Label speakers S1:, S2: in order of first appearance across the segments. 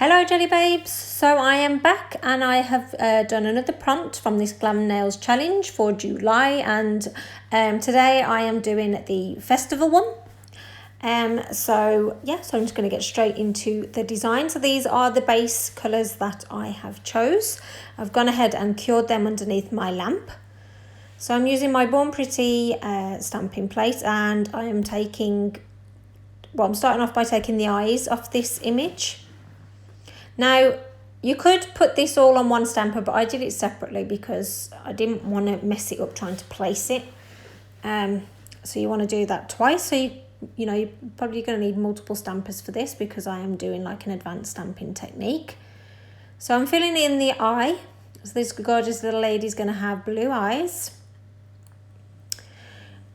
S1: Hello Jelly Babes, so I am back and I have done another prompt from this Glam Nails Challenge for July, and today I am doing the festival one. So I'm just going to get straight into the design. So these are the base colours that I have chose. I've gone ahead and cured them underneath my lamp. So I'm using my Born Pretty stamping plate, and I am I'm starting off by taking the eyes off this image. Now, you could put this all on one stamper, but I did it separately because I didn't want to mess it up trying to place it. So you want to do that twice. So you're probably going to need multiple stampers for this because I am doing like an advanced stamping technique. So I'm filling in the eye. So this gorgeous little lady's going to have blue eyes.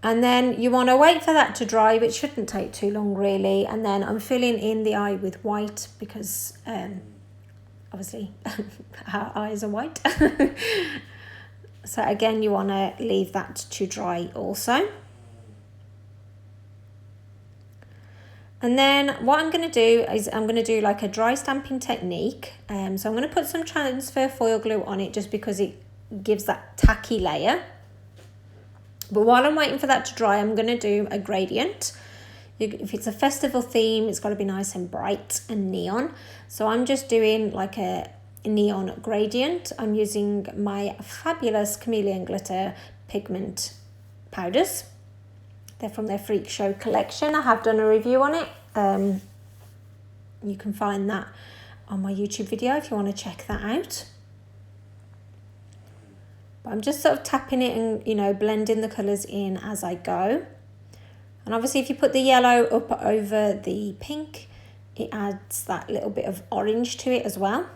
S1: And then you want to wait for that to dry, which shouldn't take too long really. And then I'm filling in the eye with white because obviously our eyes are white. So again, you want to leave that to dry also. And then what I'm going to do is I'm going to do like a dry stamping technique. So I'm going to put some transfer foil glue on it just because it gives that tacky layer. But while I'm waiting for that to dry, I'm going to do a gradient. If it's a festival theme, it's got to be nice and bright and neon. So I'm just doing like a neon gradient. I'm using my fabulous Chameleon Glitter pigment powders. They're from their Freak Show collection. I have done a review on it. You can find that on my YouTube video if you want to check that out. But I'm just sort of tapping it and, blending the colours in as I go. And obviously if you put the yellow up over the pink, it adds that little bit of orange to it as well,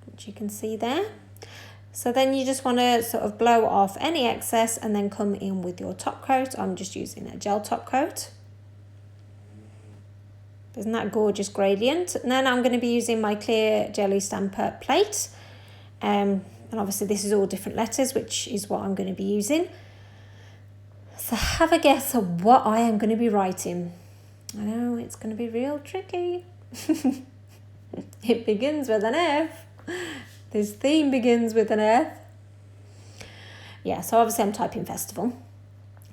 S1: which you can see there. So then you just want to sort of blow off any excess and then come in with your top coat. I'm just using a gel top coat. Isn't that gorgeous gradient? And then I'm going to be using my clear jelly stamper plate. And obviously this is all different letters, which is what I'm going to be using. So have a guess of what I am going to be writing. I know it's going to be real tricky. It begins with an F. This theme begins with an F. Yeah, so obviously I'm typing festival.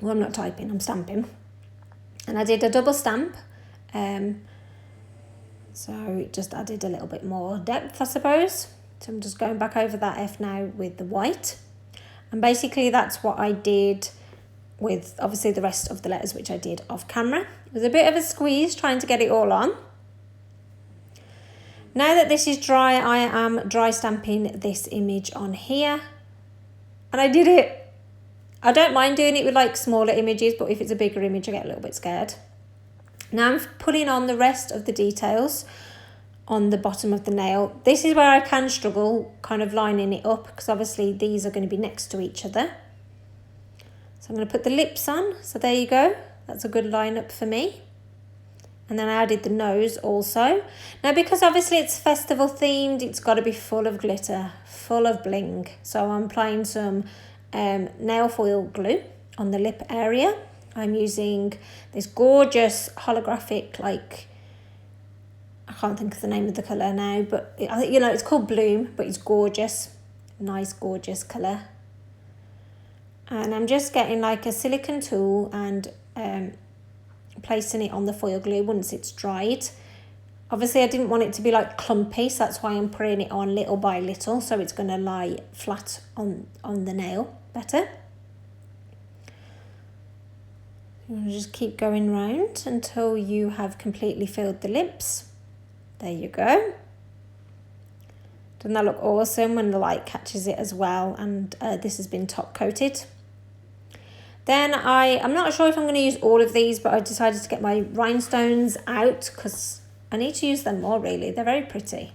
S1: Well, I'm not typing, I'm stamping. And I did a double stamp. So it just added a little bit more depth, I suppose. So I'm just going back over that F now with the white. And basically that's what I did with obviously the rest of the letters, which I did off camera. It was a bit of a squeeze trying to get it all on. Now that this is dry, I am dry stamping this image on here. And I did it. I don't mind doing it with like smaller images, but if it's a bigger image, I get a little bit scared. Now I'm pulling on the rest of the details on the bottom of the nail. This is where I can struggle kind of lining it up because obviously these are going to be next to each other. So I'm going to put the lips on. So there you go. That's a good lineup for me. And then I added the nose also. Now because obviously it's festival themed, it's got to be full of glitter, full of bling. So I'm applying some nail foil glue on the lip area. I'm using this gorgeous holographic, like, I can't think of the name of the colour now, but it's called Bloom, but it's gorgeous. Nice, gorgeous colour. And I'm just getting like a silicone tool and placing it on the foil glue once it's dried. Obviously I didn't want it to be like clumpy, so that's why I'm putting it on little by little, so it's going to lie flat on the nail better. You're going to just keep going round until you have completely filled the lips. There you go. Doesn't that look awesome when the light catches it as well? And this has been top coated. Then I'm not sure if I'm going to use all of these, but I decided to get my rhinestones out because I need to use them more really. They're very pretty.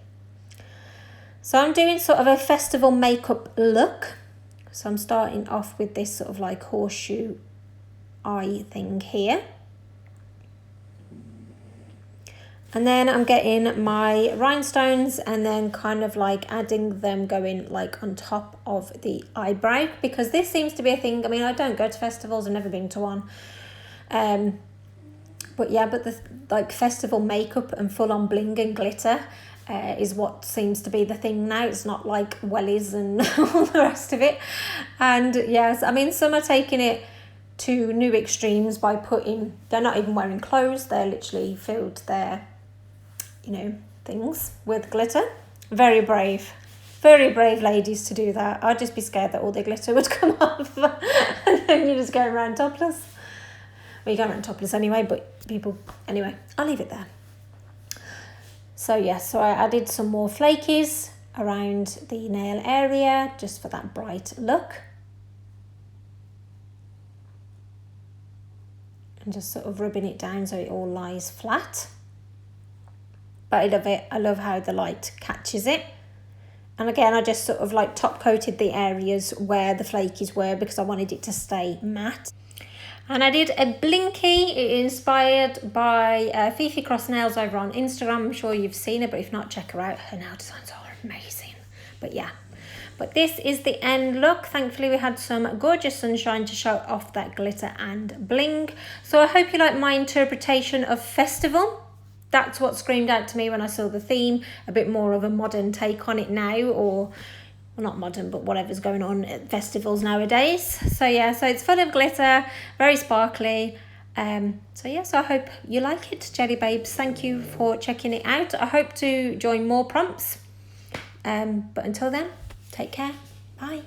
S1: So I'm doing sort of a festival makeup look. So I'm starting off with this sort of like horseshoe eye thing here. And then I'm getting my rhinestones and then kind of like adding them, going like on top of the eyebrow, because this seems to be a thing. I mean, I don't go to festivals, I've never been to one. But yeah, but the like festival makeup and full on bling and glitter is what seems to be the thing now. It's not like wellies and all the rest of it. And yes, I mean, some are taking it to new extremes by they're not even wearing clothes, they're literally filled their, you know, things with glitter. Very brave ladies to do that. I'd just be scared that all the glitter would come off and then you're just going around topless. Well, you go around topless anyway, but people, anyway, I'll leave it there. So yeah, so I added some more flakies around the nail area just for that bright look. And just sort of rubbing it down so it all lies flat. But I love it. I love how the light catches it. And again, I just sort of like top coated the areas where the flakies were because I wanted it to stay matte. And I did a blinky, inspired by Fifi Cross Nails over on Instagram. I'm sure you've seen her, but if not, check her out. Her nail designs are amazing. But yeah, but this is the end look. Thankfully, we had some gorgeous sunshine to show off that glitter and bling. So I hope you like my interpretation of festival. That's what screamed out to me when I saw the theme. A bit more of a modern take on it now, or well, not modern, but whatever's going on at festivals nowadays. So yeah, so it's full of glitter, very sparkly. So yeah, so I hope you like it, Jelly Babes. Thank you for checking it out. I hope to join more prompts. But until then, take care. Bye.